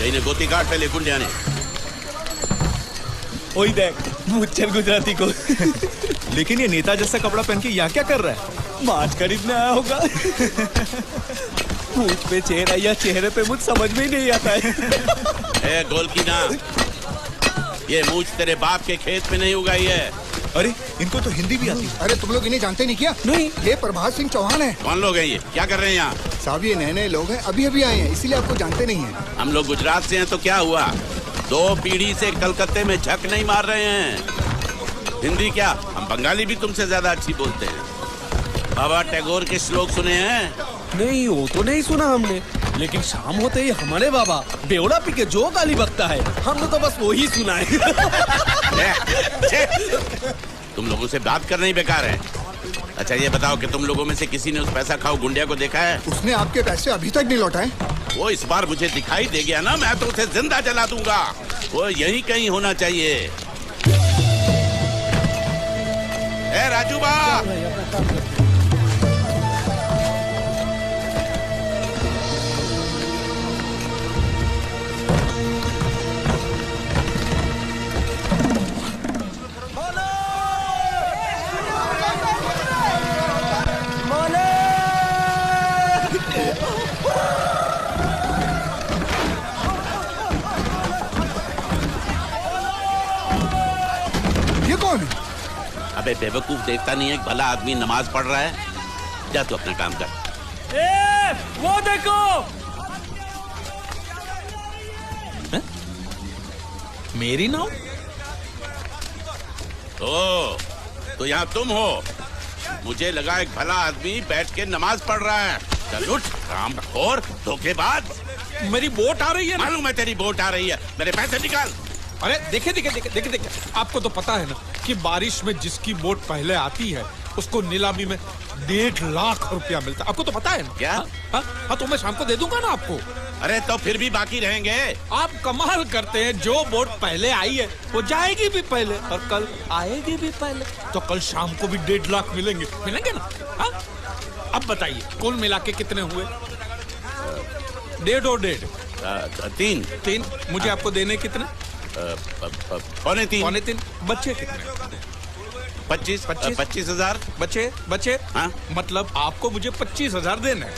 इन्हें गोती काट पहले गुंडिया ने। वही देख मुच्चर गुजराती को। लेकिन ये नेता जैसा कपड़ा पहन के यहाँ क्या कर रहा है? माछ खरीदने आया होगा। मुझ पे चेहरा या चेहरे पे मुझ समझ में ही नहीं आता है। ए गोल की ना, ये मूछ तेरे बाप के खेत में नहीं उगाई है। अरे इनको तो हिंदी भी आती है। अरे तुम लोग इन्हें जानते नहीं क्या? नहीं। ये प्रभात सिंह चौहान है। कौन लोग हैं ये? क्या कर रहे हैं यहाँ? साहब ये नए नए लोग हैं, अभी अभी आए हैं, इसीलिए आपको जानते नहीं हैं। हम लोग गुजरात से हैं तो क्या हुआ? 2 पीढ़ी से कलकत्ते में झक नहीं मार रहे हैं। हिंदी क्या, हम बंगाली भी तुमसे ज्यादा अच्छी बोलते हैं। बाबा टैगोर के श्लोक सुने हैं? नहीं, वो तो नहीं सुना हमने, लेकिन शाम होते ही हमारे बाबा बेवड़ा पी के जो गाली बकता है, हमने तो बस वो ही सुना है। तुम लोगों से बात करना ही बेकार है। अच्छा ये बताओ कि तुम लोगों में से किसी ने उस पैसा खाओ गुंडिया को देखा है? उसने आपके पैसे अभी तक नहीं लौटाए। वो इस बार मुझे दिखाई दे गया ना, मैं तो उसे जिंदा जला दूंगा। वो यहीं कहीं होना चाहिए। ए राजू बा, कौन है? अबे बेवकूफ देखता नहीं है, भला आदमी नमाज पढ़ रहा है। जा तू अपना काम कर। वो देखो। है? मेरी नाव? ओ, तो यहाँ तुम हो? मुझे लगा एक भला आदमी बैठ के नमाज पढ़ रहा है। चल उठ, रामखोर, धोखेबाज। मेरी बोट आ रही है। मालूम है तेरी बोट आ रही है, मेरे पैसे निकाल। अरे देखे, आपको तो पता है ना कि बारिश में जिसकी बोट पहले आती है उसको नीलामी में 1.5 लाख रुपया मिलता है। आपको तो पता है ना? क्या? हाँ, तो मैं शाम को दे दूंगा ना आपको। अरे तो फिर भी बाकी रहेंगे। आप कमाल करते हैं, जो बोट पहले आई है वो जाएगी भी पहले और कल आएगी भी पहले, तो कल शाम को भी 1.5 लाख मिलेंगे ना? हाँ? अब बताइए कुल मिला के कितने हुए? 1.5 और 1.5 3। मुझे आपको देने कितने? 3.25। बच्चे कितने? 25,000 बच्चे। हाँ? मतलब आपको मुझे 25,000 देना है,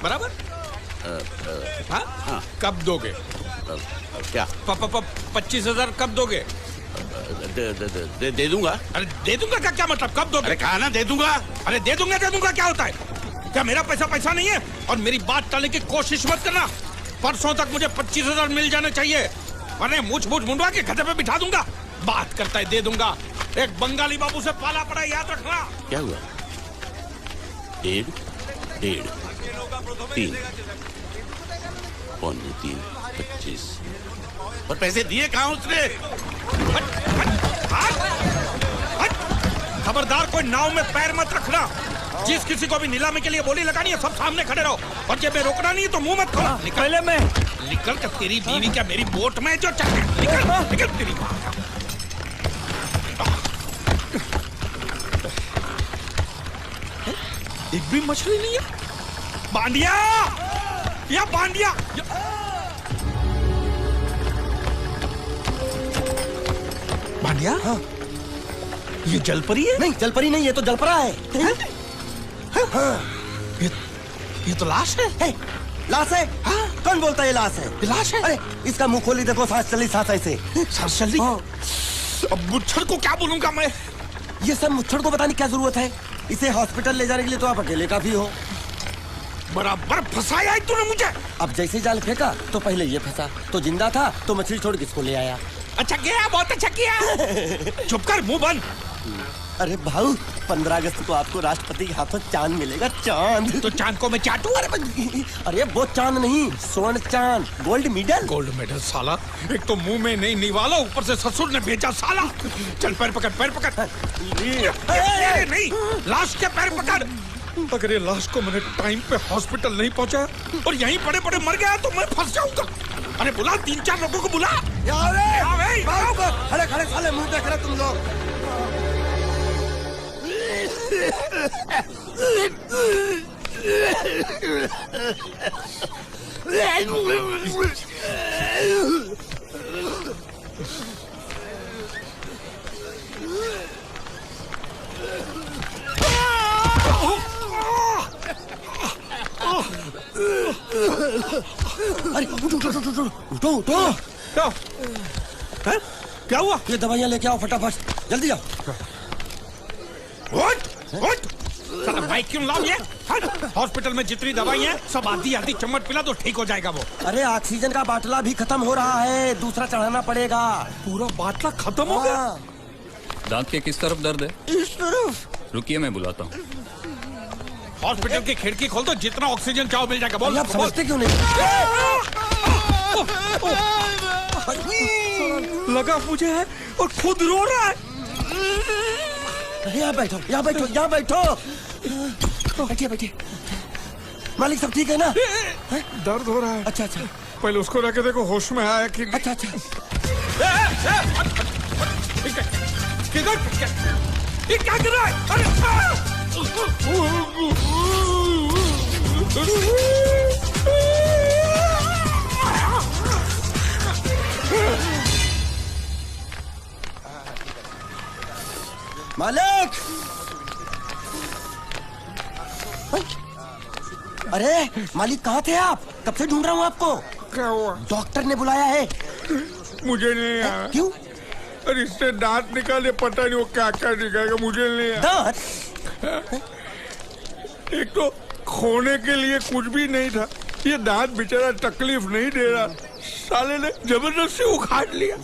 बराबर? हाँ? हाँ। कब दोगे? क्या? 25,000 कब दोगे? दे दूंगा। अरे दे दूंगा क्या मतलब? कब दोगे? अरे कहा ना दे दूंगा। अरे दे दूंगा क्या होता है? क्या मेरा पैसा नहीं है? और मेरी बात टालने की कोशिश मत करना। परसों तक मुझे 25,000 मिल जाने चाहिए, वरना मुझ मुंडवा के गधे पे बिठा दूंगा। बात करता है दे दूंगा, एक बंगाली बाबू से पाला पड़ा, याद रखना। क्या हुआ? 1.5 3 3 25। और पैसे दिए कहाँ उसने? खबरदार, कोई नाव में पैर मत रखना। जिस किसी को भी नीलामी के लिए बोली लगानी है सब सामने खड़े रहो, और जब रोकना नहीं है तो मुंह मत खोलो। पहले मैं निकल कर, तेरी बीवी क्या मेरी बोट में जो चल, निकल तेरी माँ का। एक भी मछली नहीं है। बांडिया, या बांडिया, बांडिया। हाँ। ये जलपरी है? नहीं, जलपरी नहीं, ये तो जलपरा है। हाँ। ये तो लाश है। लाश है? हाँ? कौन बोलता है लाश है? लाश है? अरे इसका मुंह खोली देखो, सांस चली सांस ऐसे। सांस चली? हाँ। अब मुच्छर को क्या बोलूंगा मैं? ये सब मुच्छर को बताने की क्या जरूरत है? इसे हॉस्पिटल ले जाने के लिए तो आप अकेले काफी हो। बराबर फंसाया है तूने मुझे। अब जैसे जाल फेंका तो पहले ये फंसा, तो जिंदा था तो मछली छोड़ किसको ले आया। अच्छा किया, बहुत अच्छा किया। चुप कर, मुंह बंद। अरे भाऊ, 15 अगस्त को आपको राष्ट्रपति के हाथों चांद मिलेगा, चांद। तो चांद को मैं चाटू? अरे वो चांद नहीं, स्वर्ण चांद, गोल्ड मेडल। गोल्ड मेडल साला, एक तो मुंह में नहीं निवाला, ऊपर से ससुर ने भेजा साला। चल पैर पकड़, पैर पकड़। नहीं, लाश के पैर पकड़। अगर ये लाश को मैंने टाइम पे हॉस्पिटल नहीं पहुंचाया और यहीं पड़े पड़े मर गया तो मैं फंस जाऊंगा। अरे बुला, 3-4 लोगों को बुला। खड़े खड़े साले मुंह देख रहे तुम लोग। अरे उठो उठो। क्या हुआ? ये दवाइयाँ लेके आओ फटाफट, जल्दी आओ। साला बाइक क्यों लाओ ये? हॉस्पिटल में जितनी दवाइयाँ हैं सब आधी आधी चम्मच पिला तो ठीक हो जाएगा वो। अरे ऑक्सीजन का बाटला भी खत्म हो रहा है, दूसरा चढ़ाना पड़ेगा। पूरा बाटला खत्म हो गया? दांत के किस तरफ दर्द है? इस तरफ। रुकिए मैं बुलाता हूँ। हॉस्पिटल की खिड़की खोल दो, जितना ऑक्सीजन चाहो मिल जाएगा। बोल आप समझते क्यों नहीं? लगा मुझे है और खुद रो रहा है। यहाँ बैठो, यहाँ बैठो, यहाँ बैठो। बैठिए बैठिए। मालिक सब ठीक है ना? दर्द हो रहा है। अच्छा अच्छा पहले उसको रख के देखो होश में आया कि अच्छा अच्छा। किधर ये क्या कर रहा है? अरे मालिक! अरे मालिक कहाँ थे आप? कब से ढूंढ रहा हूँ आपको। क्या हुआ? डॉक्टर ने बुलाया है। मुझे नहीं आया। क्यों? अरे इससे दांत निकाले, पता नहीं वो क्या क्या निकालेगा, मुझे नहीं आया। दांत? एक तो खोने के लिए कुछ भी नहीं था, ये दांत बेचारा तकलीफ नहीं दे रहा, साले ने जबरदस्ती उखाड़ लिया।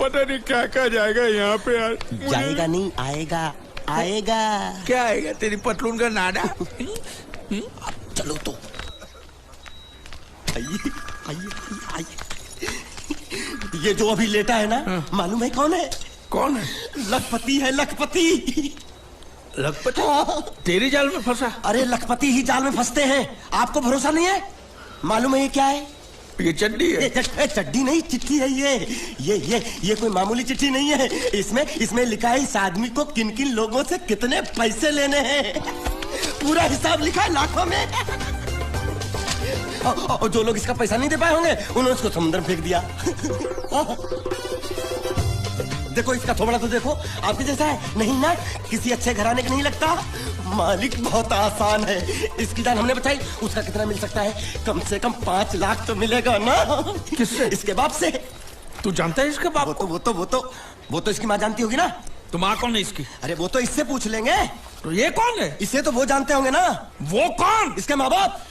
पता नहीं क्या क्या जाएगा यहाँ पे यार। जाएगा नहीं, आएगा आएगा। क्या आएगा? तेरी पतलून का नाडा। चलो तो। आइए आइए आइए। ये जो अभी लेटा है ना, मालूम है कौन है? कौन है? लखपति है, लखपति। लखपति? तेरी जाल में फंसा? अरे लखपति ही जाल में फंसते हैं, आपको भरोसा नहीं है? मालूम है ये क्या है? ये चड्डी है। चड्डी नहीं, चिट्ठी है ये कोई मामूली चिट्ठी नहीं है। इसमें लिखा है इस आदमी को किन किन लोगों से कितने पैसे लेने हैं। पूरा हिसाब लिखा है लाखों में। और जो लोग इसका पैसा नहीं दे पाए होंगे उन्होंने इसको समुद्र में फेंक दिया। देखो इसका थोबड़ा तो देखो, आपके जैसा है नहीं ना, किसी अच्छे घराने का नहीं लगता। मालिक बहुत आसान है, इसकी जान हमने बचाई। उसका कितना मिल सकता है? कम से कम 5 लाख तो मिलेगा ना। किससे? इसके बाप से। तू जानता है इसके बाप? वो तो इसकी माँ जानती होगी ना। तो माँ कौन है इसकी? अरे वो तो इससे पूछ लेंगे। तो ये कौन है? इसे तो वो जानते होंगे ना। वो कौन? इसके माँ बाप।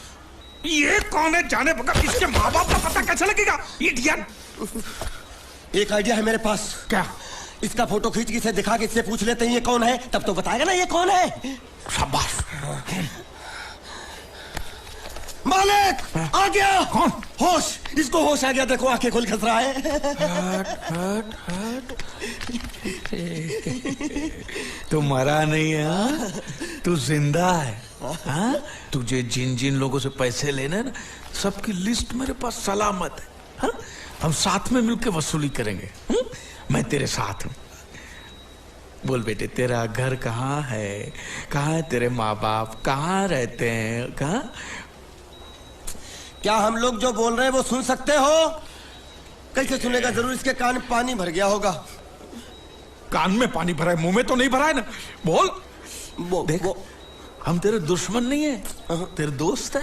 ये कौन है जाने बगैर इसके माँ बाप का पता कैसे लगेगा? इडियट! एक आइडिया है मेरे पास। क्या? इसका फोटो खींच के इसे दिखा के इससे पूछ लेते हैं ये कौन है, तब तो बताएगा ना ये कौन है। शाबाश। मालिक आ गया। कौन? होश, इसको होश आ गया। देखो आंखें खोल खस रहा है। तू मरा नहीं है, हाँ? तू जिंदा है। हाँ? तुझे जिन जिन लोगों से पैसे लेने ना, सबकी लिस्ट मेरे पास सलामत है। हाँ? हम साथ में मिलकर वसूली करेंगे। मैं तेरे साथ हूँ। बोल बेटे, तेरा घर कहाँ है? कहाँ है तेरे माँ बाप? कहाँ रहते हैं? कहाँ? क्या हम लोग जो बोल रहे हैं वो सुन सकते हो? कैसे सुनेगा? जरूर इसके कान में पानी भर गया होगा। कान में पानी भरा है, मुंह में तो नहीं भरा है ना। बोल। देख, हम तेरे दुश्मन नहीं है, तेरे दोस्त है।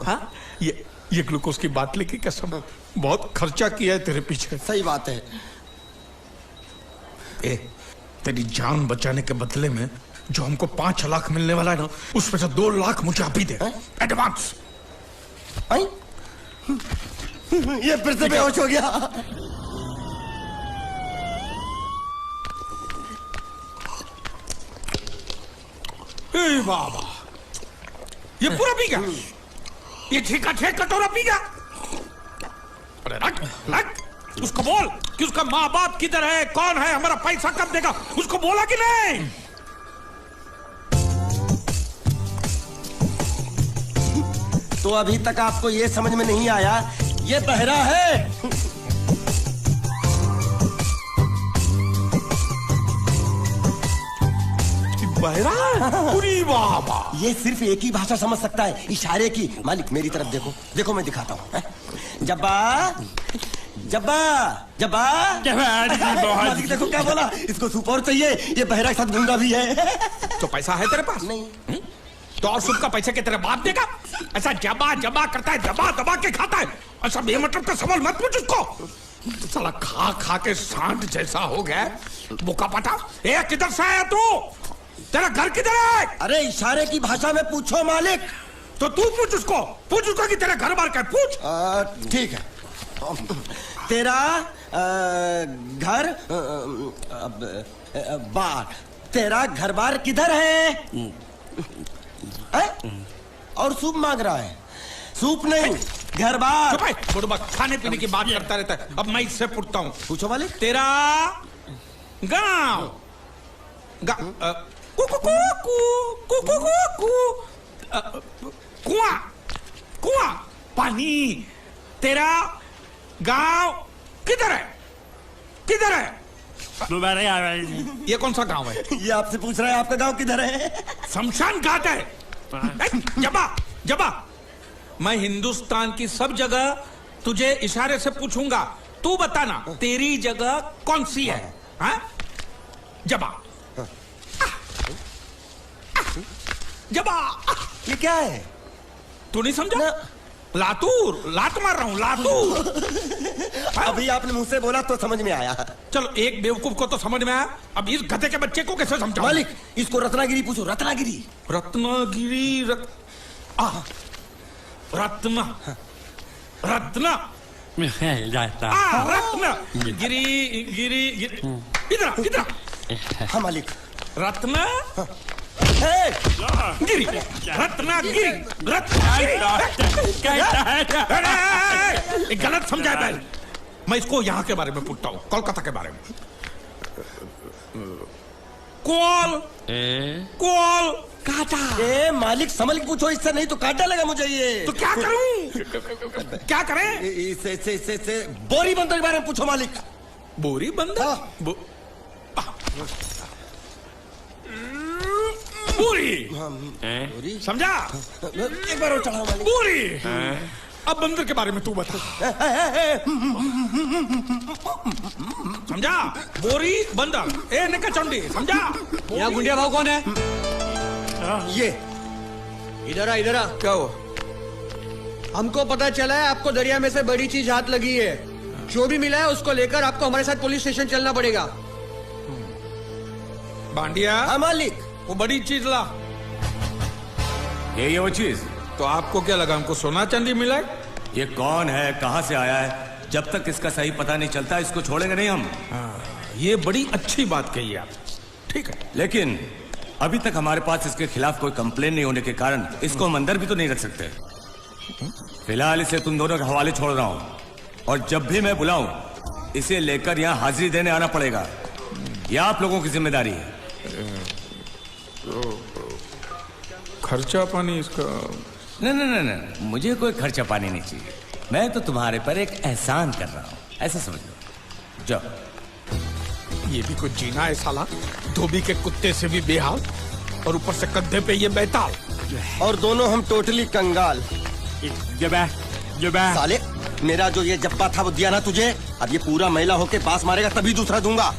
हाँ? ये ग्लूकोज की बाटली की कसम, बहुत खर्चा किया है तेरे पीछे। सही बात है। तेरी जान बचाने के बदले में जो हमको 5 लाख मिलने वाला है ना, उसमें से 2 लाख मुझे अभी दे, एडवांस। ये फिर से बेहोश हो गया। बाबा, ये पूरा पी गया। ये ठीका ठेक कटोरा पी गया। अरे रख उसको बोल कि उसका माँ बाप किधर है, कौन है, हमारा पैसा कब देगा। उसको बोला कि नहीं? तो अभी तक आपको ये समझ में नहीं आया, ये बहरा है। बहरा? पूरी बाबा, ये सिर्फ एक ही भाषा समझ सकता है, इशारे की। मालिक मेरी तरफ देखो, देखो मैं दिखाता हूँ। जब्बा जब्बा जब्बा मालिक देखो क्या बोला, इसको सूप और चाहिए, ये बहरा के साथ गूंगा भी है। तो पैसा है तेरे पास? नहीं। तो और सूप का पैसे के तेरे बाप देगा? ऐसा जबा जबा करता है, दबा दबा के खाता है। ऐसा बेमतलब का सवाल मत पूछ उसको। साला खा खा के सांड जैसा हो गया, बोका पटा। ए किधर से आया तू? तेरा घर किधर है? अरे इशारे की भाषा में पूछो मालिक। तो तू पूछ उसको कि तेरा घर बार का है, पूछ। ठीक है, तेरा घर बार, तेरा घर बार किधर है? और सूप मांग रहा है। सूप नहीं, घर बार। चुप है, बुढ़बा खाने पीने की बात करता रहता है। अब मैं इससे पूछता हूँ, पूछो मालिक। तेरा गांव कुआं कुआं पानी, तेरा गांव किधर है? किधर है? ये कौन सा गांव है? ये आपसे पूछ रहा है आपका गांव किधर है? शमशान घाट है। जबा जबा, मैं हिंदुस्तान की सब जगह तुझे इशारे से पूछूंगा, तू बताना तेरी जगह कौन सी है? हाँ? जबा जबा। ये क्या है? तू नहीं समझा? लातूर, लात मार रहा हूं, लातूर। अभी आपने मुंह से बोला तो समझ में आया। चलो एक बेवकूफ को तो समझ में आया, अब इस गधे के बच्चे को कैसे समझाऊं? मालिक इसको रत्नागिरी पूछो, रत्नागिरी। रत्नागिरी रत्ना रत्ना रत्न गिरी गिरी इधर इधर। हाँ मालिक। रत्ना हे! गिरी, रत्नागिरी, रत्नागिरी। गलत समझा है। मैं इसको यहाँ के बारे में पूछता हूँ, कोलकाता के बारे में। कोल कोल काटा। ए मालिक संभल के पूछो, इससे नहीं तो काट डालेगा मुझे ये। तो क्या करूं? क्या करें? इससे बोरी बंदर के बारे में पूछो मालिक। बोरी बंदर? पूरी समझा? एक बार और चढ़ाओ मालिक। पूरी। अब बंदर के बारे में तू बता। समझा? बोरी बंदर, ए निका चंडी, समझा? यहाँ गुंडिया भाव कौन है? ये इधर आ, इधर आ। क्या हुआ? हमको पता चला है आपको दरिया में से बड़ी चीज हाथ लगी है। जो भी मिला है उसको लेकर आपको हमारे साथ पुलिस स्टेशन चलना पड़ेगा। बांडिया, हाँ मालिक। वो बड़ी चीज ला। ये वो चीज? तो आपको क्या लगा हमको सोना चांदी मिला है? ये कौन है, कहाँ से आया है? जब तक इसका सही पता नहीं चलता इसको छोड़ेंगे नहीं हम। ये बड़ी अच्छी बात कही है आप। ठीक है, लेकिन अभी तक हमारे पास इसके खिलाफ कोई कंप्लेन नहीं होने के कारण इसको हम अंदर भी तो नहीं रख सकते। फिलहाल इसे तुम दोनों के हवाले छोड़ रहा हूँ, और जब भी मैं बुलाऊं इसे लेकर यहाँ हाजिरी देने आना पड़ेगा। यह आप लोगों की जिम्मेदारी है। खर्चा पानी इसका? नहीं, मुझे कोई खर्चा पानी नहीं चाहिए। मैं तो तुम्हारे पर एक एहसान कर रहा हूँ, ऐसा समझ लो। जाओ। ये भी कुछ जीना है साला, धोबी के कुत्ते से भी बेहाल, और ऊपर से कंधे पे ये बैताल, और दोनों हम टोटली कंगाल। साले मेरा जो ये जब्बा था वो दिया ना तुझे, अब ये पूरा महिला होके पास मारेगा तभी दूसरा दूंगा।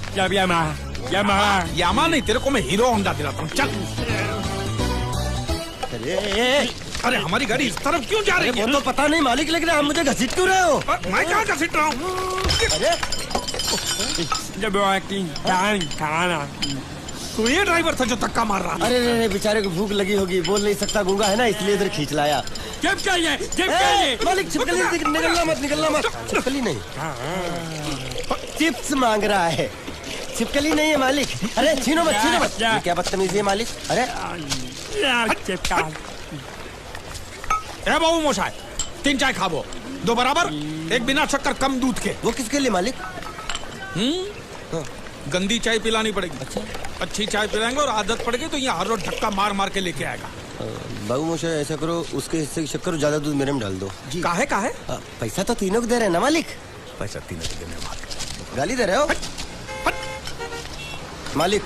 यामा नहीं, तेरे को मैं हीरो होंडा दिलाता हूँ। चल। अरे हमारी गाड़ी इस तरफ क्यों जा रही है? वो तो पता नहीं मालिक, लेकिन आप मुझे घसीट क्यों रहे हो? मैं कहाँ घसीट रहा हूँ? तो ये ड्राइवर था जो धक्का मार रहा था। अरे बेचारे को भूख लगी होगी, बोल नहीं सकता, गूंगा है ना, इसलिए इधर खींच लाया। जेब चाहिए। मालिक छिपकली निकलना मत। छिपकली नहीं, चिप्स मांग रहा है, छिपकली नहीं है मालिक। अरे छीनो मत। ये क्या बदतमीजी है मालिक? अरे ए बाबू मोशाय, 3 चाय खाबो, 2 बराबर, 1 बिना शक्कर कम दूध के। वो किसके लिए मालिक? गंदी चाय पिलानी पड़ेगी। अच्छा, अच्छी चाय पिलाएंगे, और आदत पड़ गई तो यहाँ हर रोज धक्का मार मार के लेके आएगा। बाबू मोशा ऐसा करो, उसके हिस्से की शक्कर ज्यादा दूध मेरे में डाल दो। काहे? पैसा तो तीनों को दे रहे हैं ना मालिक? पैसा तीनों को देने वाले। गाली दे रहे हो मालिक?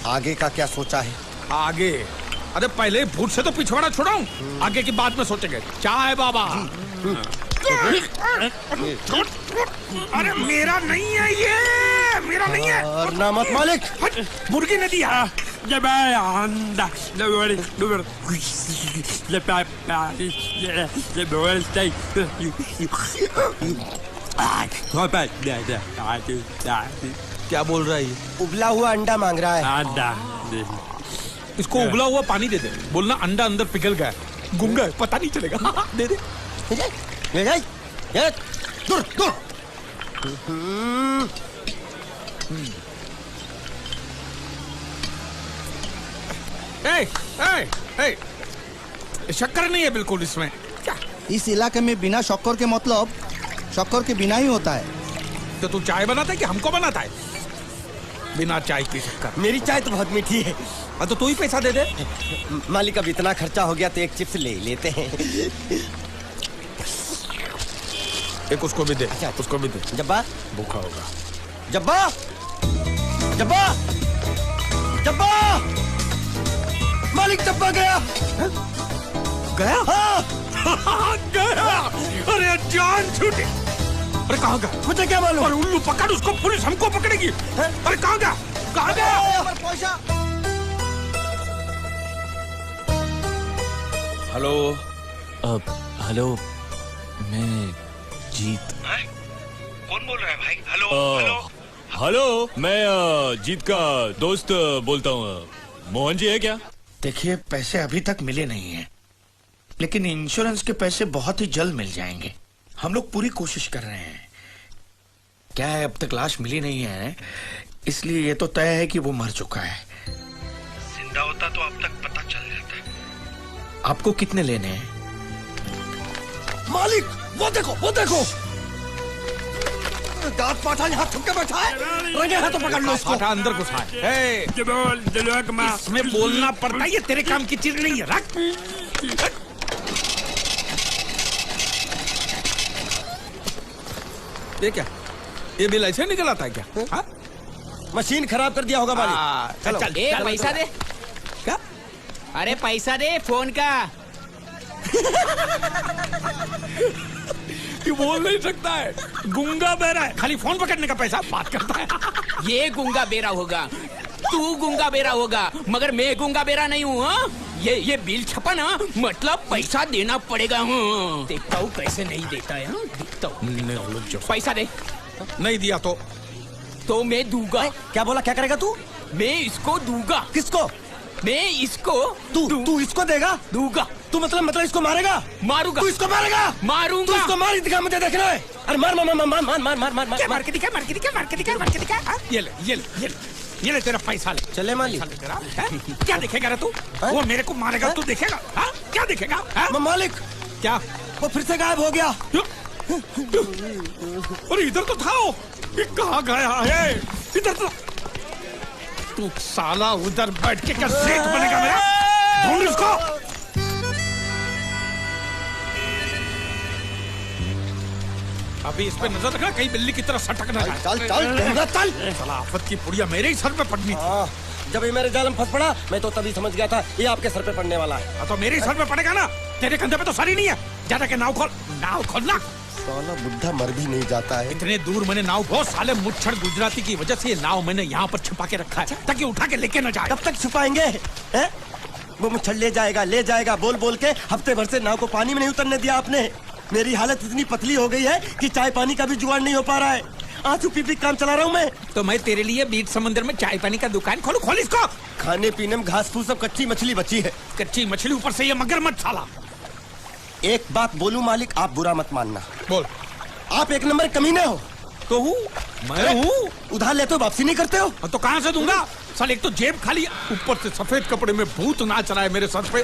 आगे का क्या सोचा है? आगे? अरे पहले भूत से तो पिछवाड़ा छुड़ाऊं, आगे की बात में सोचेंगे। चाय बाबा। अरे मेरा नहीं है ये, मेरा नहीं है। और ना मत मालिक, मुर्गी ने दिया। क्या बोल रहा है ये? उबला हुआ अंडा मांग रहा है। इसको उबला हुआ पानी दे दे, बोलना अंडा अंदर पिघल गया, गुंगा है, पता नहीं चलेगा। दे दे। ले जाए, ये दूर दूर। शक्कर नहीं है बिल्कुल इसमें। क्या इस इलाके में बिना शक्कर के मतलब शक्कर के बिना ही होता है। तो तू चाय बनाता है कि हमको बनाता है? बिना चाय की शक्कर। मेरी चाय तो बहुत मीठी है। तो तू ही पैसा दे दे। मालिक अब इतना खर्चा हो गया तो एक चिप्स ले लेते हैं। एक उसको भी दे। अच्छा, उसको भी दे। जब्बा भूखा होगा। जब्बा जब्बा जब्बा मालिक जब्बा गया। गया? हाँ गया। अरे जान छूटी। अरे कहाँ गया? मुझे क्या मालूम? अरे उल्लू पकड़ उसको, पुलिस हमको पकड़ेगी। अरे कहाँ गया? कहाँ गया? हेलो। हेलो, मैं जीत। कौन बोल रहा है भाई? हेलो हेलो, मैं जीत का दोस्त बोलता हूँ। मोहन जी है क्या? देखिए, पैसे अभी तक मिले नहीं हैं, लेकिन इंश्योरेंस के पैसे बहुत ही जल्द मिल जाएंगे। हम लोग पूरी कोशिश कर रहे हैं। क्या है, अब तक लाश मिली नहीं है, इसलिए ये तो तय है कि वो मर चुका है। जिंदा होता तो अब तक पता चल जाता। आपको कितने लेने हैं? मालिक वो देखो, वो देखो। दांत पाठा यहाँ थुक के बैठा है। रंगे हाथों पकड़ लो इसको। पाठा अंदर घुसा है। इसमें बोलना पड़ता है, ये तेरे काम की चीज नहीं है। रख। ये क्या? ये बिल ऐसे निकल आता है क्या? हाँ? मशीन खराब कर दिया होगा मालिक। चलो, चल, चल, पैसा दे। क्या? अरे पैसा दे फोन का। ये बोल नहीं सकता है, गुंगा बहरा है, खाली फोन पकड़ने का पैसा बात करता है। ये गुंगा बेरा होगा, तू गुंगा बेरा होगा, मगर मैं गुंगा बेरा नहीं हूँ। हाँ? ये बिल छपा ना, मतलब पैसा देना पड़ेगा। हाँ? देखता हूँ कैसे नहीं देता है। हाँ? देखता हूँ। पैसा दे। नहीं दिया तो मैं दूंगा। क्या बोला? क्या करेगा तू? मैं इसको दूंगा। किसको? मैं इसको तू इसको देगा? दूंगा। तू मतलब इसको मारेगा? मारूंगा। तू इसको मारेगा? मारूंगा। तू इसको मार दिखा, मुझे देखना है। अरे मार मार मार मार मार मार मार मार क्या? मार के दिखा, मार के दिखा, मार के दिखा, मार के दिखा। हाँ? ये ले, ये ले, ये ले, ये ले तेरा पैसा ले। चले मालिक। तेरा, क्या देखेगा रे तू? वो मेरे को मारेगा, तू देखेगा? हाँ? क्या देखेगा? हाँ? मालिक क्या? वो फिर से गायब हो गया। अरे इधर तो था वो, ये कहाँ गया है? इधर तो। तू साला उधर बैठ के क्या सेठ बनेगा मेरा? ढूंढ इसको। अभी इस पे नजर रखना, कहीं बिल्ली की तरह सटक ना जाए। चल चल चल। साला आफत की पुड़िया मेरे ही सर पे पड़नी थी। जब ये मेरे जाल में फंस पड़ा, मैं तो तभी समझ गया था ये आपके सर पे पड़ने वाला है। तो मेरे ही सर पे पड़ेगा ना, तेरे कंधे पे तो सर ही नहीं है। ज्यादा के नाव खोल, नाव खोलना। साला बुढ़ा मर भी नहीं जाता है। इतने दूर मैंने नाव बहुत साले मुच्छड़ गुजराती की वजह से ये नाव मैंने यहाँ पर छुपा के रखा है, ताकि उठा के लेके न जाए। कब तक छुपाएंगे? वो मुच्छड़ ले जाएगा बोल बोल के हफ्ते भर से नाव को पानी में नहीं उतरने दिया आपने। मेरी हालत इतनी पतली हो गई है कि चाय पानी का भी जुगाड़ नहीं हो पा रहा है। आंसू पी पी काम चला रहा हूँ मैं। तो मैं तेरे लिए बीच समंदर में चाय पानी का दुकान खोलूं? खोल इसको। खाने पीने में घास फूस सब कच्ची मछली बची है। कच्ची मछली, ऊपर से ये मगरमच्छ साला। एक बात बोलूं मालिक, आप बुरा मत मानना। बोल। आप एक नंबर कमीने हो। तो हूँ मैं हूँ। उधार लेते हो, वापसी नहीं करते हो। तो कहाँ से दूंगा? साल एक तो जेब खाली, ऊपर से सफेद कपड़े में भूत नाच रहा है मेरे सर पे।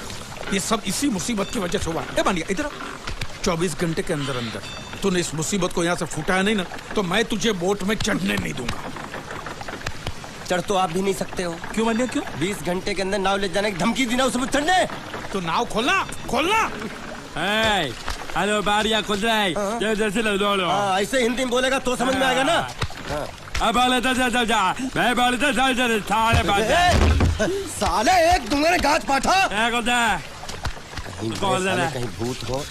ये सब इसी मुसीबत की वजह से हुआ है। मानिया इधर 24 घंटे के अंदर अंदर तूने इस मुसीबत को यहाँ से फुटाया नहीं ना, तो मैं तुझे बोट में चढ़ने नहीं दूंगा। चढ़ तो आप भी नहीं सकते हो। क्यों मानिया? क्यों? 20 घंटे के अंदर नाव ले जाने की धमकी दी ना उसे चढ़ने। तो नाव खोलना, खोलना। हेलो बारिया खुद रहे। ऐसे हिंदी में बोलेगा तो समझ में आएगा ना। अब साले एक दूंगे ने गाज पाठा। कहीं भूत हो।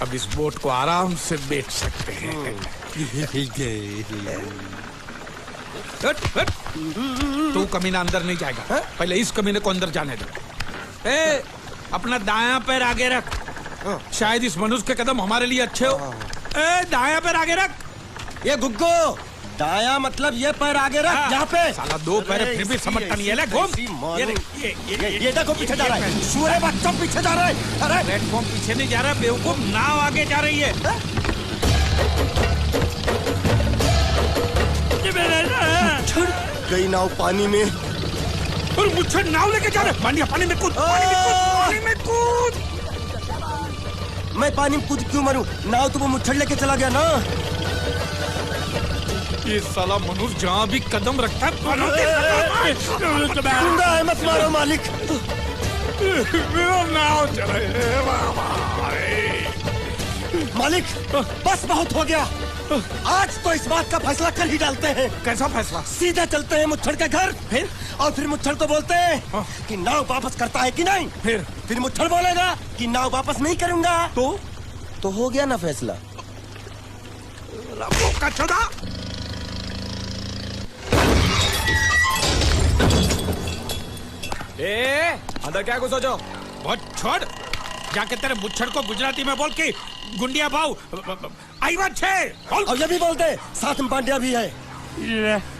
अब इस बोट को आराम से बेच सकते हैं। तू कमीना अंदर नहीं जाएगा, पहले इस कमीने को अंदर जाने दो। अपना दायां पैर आगे रख, शायद इस मनुष्य के कदम हमारे लिए अच्छे हो। दायां पैर आगे रख। ये गुग्गो, दाया मतलब ये पैर आगे रख। यहाँ पे साला दो पैर फिर भी समझता नहीं है। ले घूम। ये देखो पीछे जा रहा है, सूर्य बच्चा पीछे जा रहा है। अरे प्लेटफॉर्म पीछे नहीं जा रहा बेवकूफ, नाव आगे जा रही है। गई नाव पानी में, और मुझे नाव लेके जा रहा है। पानी में कूद, पानी में कूद। मैं पानी में कूद क्यों मरूं? नाव तो वो मुच्छड़ लेके चला गया ना। ये साला मनुष्य जहाँ भी कदम रखता है गुंडा है, मत मारो मालिक। नाव चले मालिक, बस बहुत हो गया। आज तो इस बात का फैसला कर ही डालते हैं। कैसा फैसला? सीधे चलते हैं मुच्छड़ के घर, फिर मुच्छड़ को बोलते हैं कि नाव वापस करता है कि नहीं। फिर मुच्छड़ बोलेगा कि नाव वापस नहीं करूंगा। तो हो गया ना फैसला। अंदर क्या कुछ सोचो? बहुत छोड़, जाके तेरे मुच्छड़ को गुजराती में बोल के गुंडिया भाव आई बात छे। और ये भी बोलते, साथ में पांड्या भी है।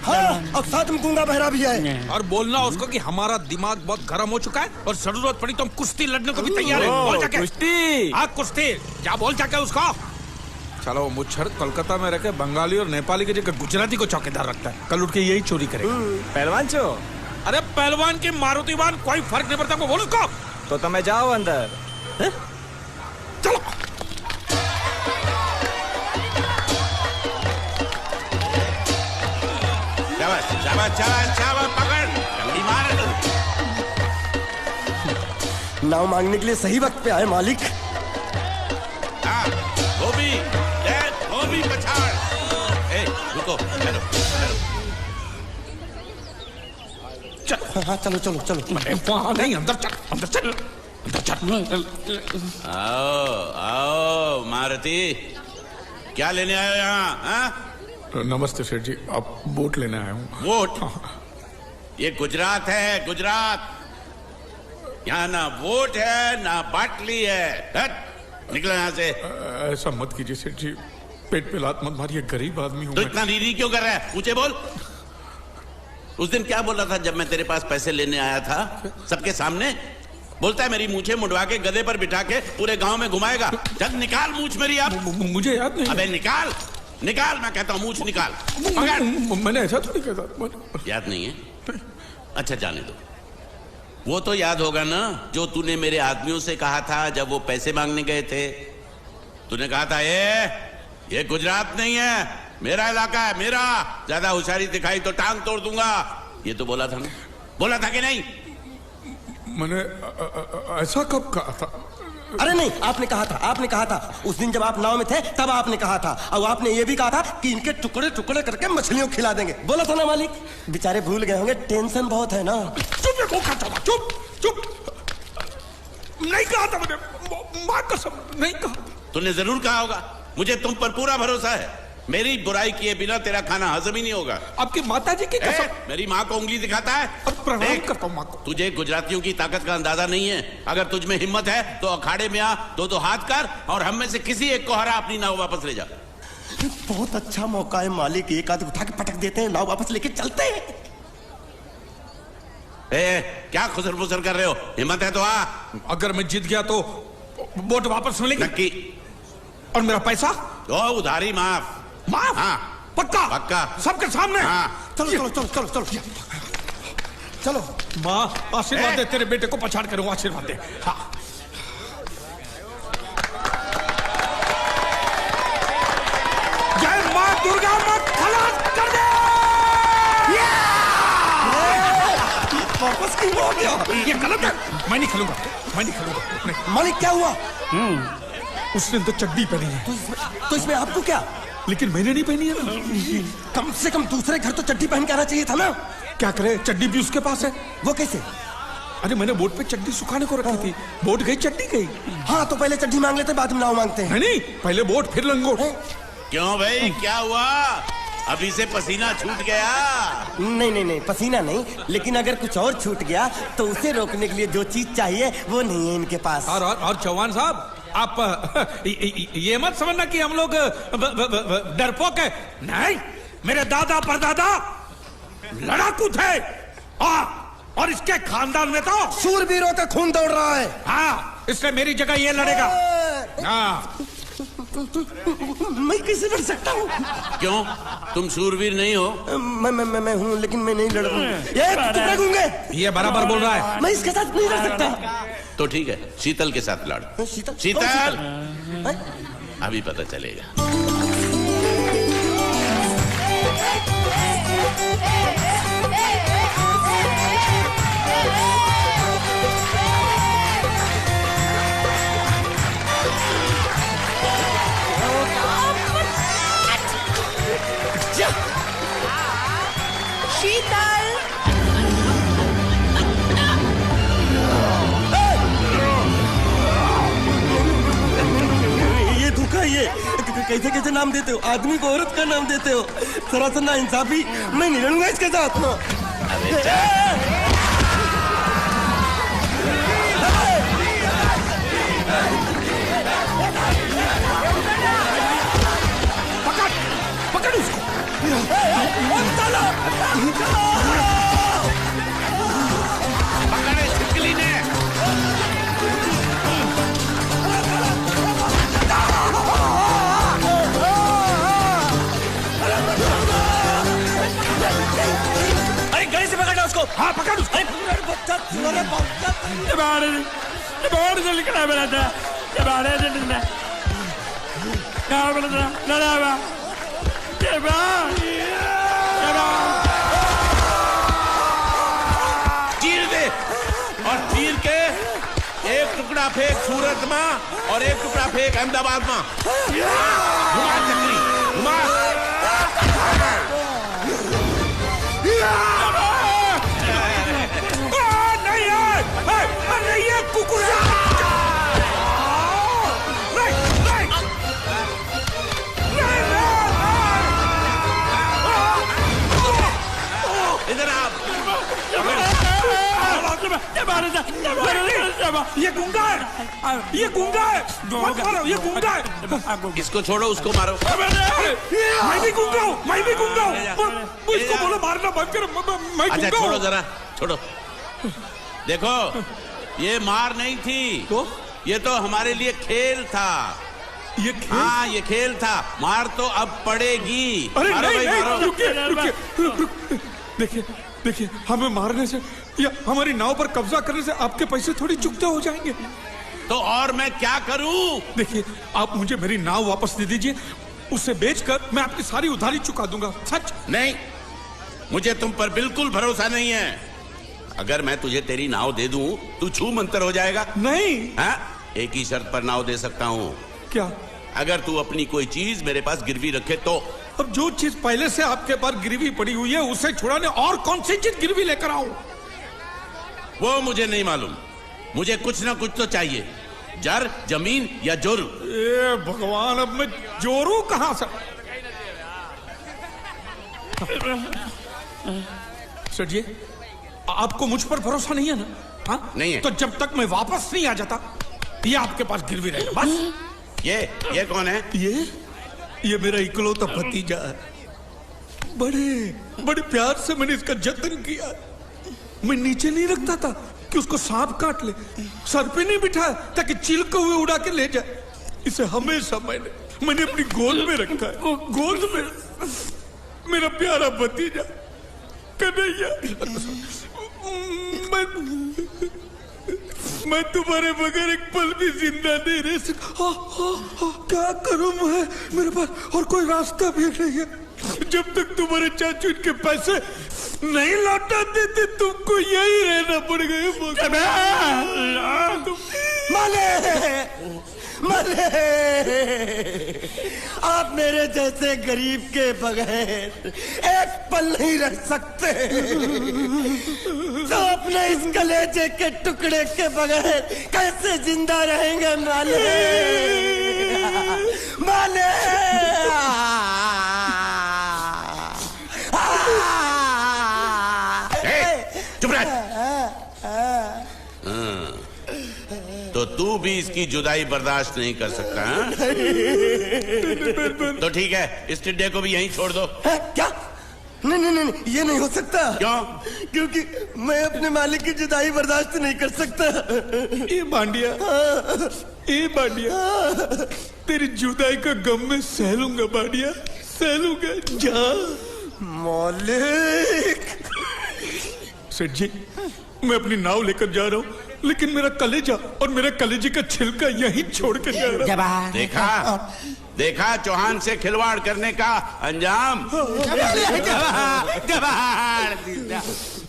हाँ, और साथ में गूंगा बहरा भी है। और बोलना उसको कि हमारा दिमाग बहुत गर्म हो चुका है और जरूरत पड़ी तो हम कुश्ती लड़ने को भी तैयार है। बोल जाके कुश्ती। हाँ कुश्ती, जा बोल जाके उसको। चलो मुच्छड़ कोलकाता में रहकर बंगाली और नेपाली की जगह गुजराती को चौकीदार रखता है, कल उठ के यही चोरी करेगा। पहलवान छो? अरे पहलवान की मारुतिवान कोई फर्क नहीं पड़ता, बोल उसको। तो તમે જાઓ અંદર। चलो शाबाश पकड़, जल्दी मार। नाव मांगने के लिए सही वक्त पे आए मालिक। हाँ, धोबी पछाड़। रुको, चलो। हाँ चलो चलो चलो। वहाँ नहीं, अंदर चल, अंदर चल, अंदर चल। आओ मारुति, क्या लेने आए हो यहाँ? नमस्ते सेठ जी, आप बोट लेने आया हूँ। वोट? ये गुजरात है, गुजरात। यहाँ ना वोट है ना बाटली है। निकलो यहाँ से। ऐसा मत कीजिए सेठ जी, पेट पे लात मत मारिए, गरीब आदमी हूँ। तो इतना रीरी क्यों कर रहा है? पूछे बोल। उस दिन क्या बोला था जब मैं तेरे पास पैसे लेने आया था सबके सामने? बोलता है मेरी मूछें मुड़वा के गधे पर बिठा के पूरे गांव में घुमाएगा। चल निकाल मूछ मेरी अब। मुझे याद नहीं। अबे निकाल, निकाल, मैं कहता हूँ मूछ निकाल। मैंने ऐसा थोड़ी कहा। याद नहीं है? अच्छा जाने दो। वो तो याद होगा ना जो तूने मेरे आदमियों से कहा था जब वो पैसे मांगने गए थे। तूने कहा था ये गुजरात नहीं है, मेरा इलाका है, मेरा। ज्यादा होशियारी दिखाई तो टांग तोड़ दूंगा। ये तो बोला था ना? बोला था कि नहीं? मैंने ऐसा कब कहा था? अरे नहीं, आपने कहा था उस दिन जब आप नाव में थे तब आपने कहा था। और आपने ये भी कहा था कि इनके टुकड़े टुकड़े करके मछलियों को खिला देंगे। बोला था ना मालिक? बेचारे भूल गए होंगे, टेंशन बहुत है ना। चुप चुप। नहीं कहा था मैंने, मां कसम नहीं कहा। तूने जरूर कहा होगा। मुझे तुम पर पूरा भरोसा है। मेरी बुराई किए बिना तेरा खाना हजम ही नहीं होगा। आपकी माता जी की कसम। मेरी माँ को उंगली दिखाता है। प्रणाम करता हूँ माँ को। तुझे गुजरातियों की ताकत का अंदाजा नहीं है। अगर तुझ में हिम्मत है तो अखाड़े में आ, दो हाथ कर और हम में से किसी एक को हरा अपनी नाव वापस ले जा। बहुत अच्छा मौका है मालिक, एक आदमी उठा के पटक देते हैं, नाव वापस लेके चलते हैं। क्या खुसर फुसर कर रहे हो? हिम्मत है तो आ। अगर मैं जीत गया तो बोट वापस मिलेगी? नक्की। और मेरा पैसा? उधारी माफ। माफ? हाँ। पक्का? पक्का। सबके सामने? हाँ। चलो। चलो। माँ आशीर्वाद दे, तेरे बेटे को पछाड़ करूँ, आशीर्वाद दे। हाँ। जय माँ दुर्गा, मत खलास कर दे। वापस क्यों हो गया? ये गलत है, मैं नहीं खेलूंगा। मालिक क्या हुआ? उसने तो चड्डी पहनी है। तो इसमें आपको क्या? लेकिन मैंने नहीं पहनी है ना। कम से कम दूसरे घर तो चड्डी पहन के आना चाहिए था ना। क्या करे, चड्डी भी उसके पास है। वो कैसे? अरे मैंने बोट पे चड्डी सुखाने को रखी थी, बोट गई चड्डी गई। हाँ तो पहले चड्डी मांग लेते, बाद में नाव मांगते हैं। नहीं, पहले बोट फिर लंगोट। क्यों भाई, क्या हुआ? अभी से पसीना छूट गया? नहीं नहीं नहीं, पसीना नहीं, लेकिन अगर कुछ और छूट गया तो उसे रोकने के लिए जो चीज चाहिए वो नहीं है इनके पास। और चौहान साहब, आप ये मत समझना कि हम लोग डरपोक है। नहीं, मेरे दादा परदादा लड़ाकू थे, और इसके खानदान में तो शूरवीरों का खून दौड़ रहा है। हाँ, इसलिए मेरी जगह ये लड़ेगा। हाँ, मैं कैसे लड़ सकता हूँ? क्यों, तुम शूरवीर नहीं हो? मैं हूँ, लेकिन मैं नहीं लड़ूंगा। ये बराबर बोल रहा है। मैं इसके साथ नहीं लड़ सकता। तो ठीक है, शीतल के साथ लड़। शीतल, अभी पता चलेगा। शीतल, ये धोखा, ये कैसे कैसे नाम देते हो? आदमी को औरत का नाम देते हो, सरासर ना इंसाफी। मैं नहीं लड़ूंगा इसके साथ। पकड़ उसको। पकड़े छिपकली ने। अरे गले से पकड़ना उसको। हाँ, पकड़ उसको। चीर दे, और चीर के एक टुकड़ा फेंक सूरत में और एक टुकड़ा फेंक अहमदाबाद में। घुमा चक्री, घुमा। नहीं है कुकुर। इधर आप। ये गुंगा है, ये गुंगा है। मत मारो, ये गुंगा है। इसको छोड़ो, उसको मारो। मैं भी गुंगा हूँ, मैं भी गुंगा हूँ। इसको बोलो मारना बंद करो, मैं अच्छा गुंगा हूँ। छोड़ो जरा, छोड़ो। देखो, ये मार नहीं थी, तो ये तो हमारे लिए खेल था। ये खेल? हाँ, ये खेल था। मार तो अब पड़ेगी। अरे मारो नहीं, भाई, मारो। रुकिए। देखिए, हमें मारने से या हमारी नाव पर कब्जा करने से आपके पैसे थोड़ी चुकते हो जाएंगे। तो और मैं क्या करूं? देखिए, आप मुझे मेरी नाव वापस दे दीजिए, उसे बेचकर मैं आपकी सारी उधारी चुका दूंगा। सच? नहीं, मुझे तुम पर बिल्कुल भरोसा नहीं है। अगर मैं तुझे तेरी नाव दे दूं, तू छू मंतर हो जाएगा। नहीं। हाँ? एक ही शर्त पर नाव दे सकता हूँ। क्या? अगर तू अपनी कोई चीज मेरे पास गिरवी रखे तो। अब जो चीज पहले से आपके पास गिरवी पड़ी हुई है, उसे छुड़ाने और कौन सी चीज गिरवी लेकर आऊं? वो मुझे नहीं मालूम। मुझे कुछ ना कुछ तो चाहिए। जर, जमीन या जोर। ए भगवान, अब मैं जोरू कहां से? सर जी, आपको मुझ पर भरोसा नहीं है ना? हाँ? नहीं है। तो जब तक मैं वापस नहीं आ जाता, ये आपके पास गिरवी रहेगा बस। ये कौन है? ये मेरा इकलौता भतीजा है। बड़े प्यार से मैंने इसका जतन किया। मैं नीचे नहीं रखता था कि उसको सांप काट ले, सर पे नहीं बिठाया ताकि चिलके हुए उड़ा के ले जाए। इसे हमेशा मैंने अपनी गोद में रखा है। गोद में मेरा प्यारा भतीजा कन्हैया। मैं तुम्हारे बगैर एक पल भी जिंदा नहीं रह सकता। क्या करूं मैं? मेरे पास और कोई रास्ता भी नहीं है। जब तक तुम्हारे चाचू इनके पैसे नहीं लौटा देते तुमको यही रहना पड़ेगा। माले माले, आप मेरे जैसे गरीब के बगैर एक पल नहीं रह सकते, तो अपने इस कलेजे के टुकड़े के बगैर कैसे जिंदा रहेंगे माले? माले चुप रह। तो तू भी इसकी जुदाई बर्दाश्त नहीं कर सकता है? तो ठीक है, इस टिड्डे को भी यहीं छोड़ दो। क्या? नहीं नहीं नहीं, ये नहीं हो सकता। क्यों? क्योंकि मैं अपने मालिक की जुदाई बर्दाश्त नहीं कर सकता। ये बांडिया, ये बांडिया, तेरी जुदाई का गम में सह लूंगा बांडिया, सह लूंगा। जा मालिक। सेठ जी, मैं अपनी नाव लेकर जा रहा हूँ, लेकिन मेरा कलेजा और मेरे कलेजे का छिलका यहीं छोड़ कर जा रहा हूँ। देखा देखा चौहान से खिलवाड़ करने का अंजाम।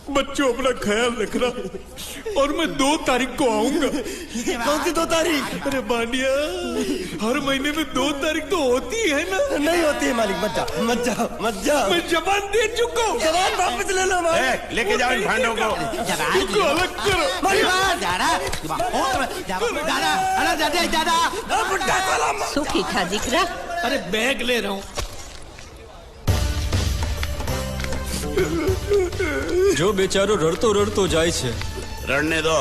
बच्चों, अपना ख्याल रखना, और मैं 2 तारीख को आऊंगा। कौन सी 2 तारीख? अरे बांडिया, हर महीने में 2 तारीख तो होती है ना? नहीं होती है मालिक, मत जाओ मत जाओ मत जाओ। मैं जबान दे चुका हूँ। जबान वापस ले लो मालिक। लेके जाओ इन भांडों को। इनको अलग करो। सुखी खा जिक्र। अरे बैग ले रहा हूँ। जो बेचारो रड़तो रड़तो जाए छे। रड़ने दो,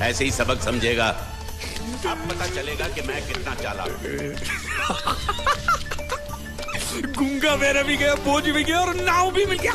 ऐसे ही सबक समझेगा। अब पता चलेगा कि मैं कितना चालाक हूँ। गुंगा बेरा भी गया, बोझ भी गया और नाव भी मिल गया।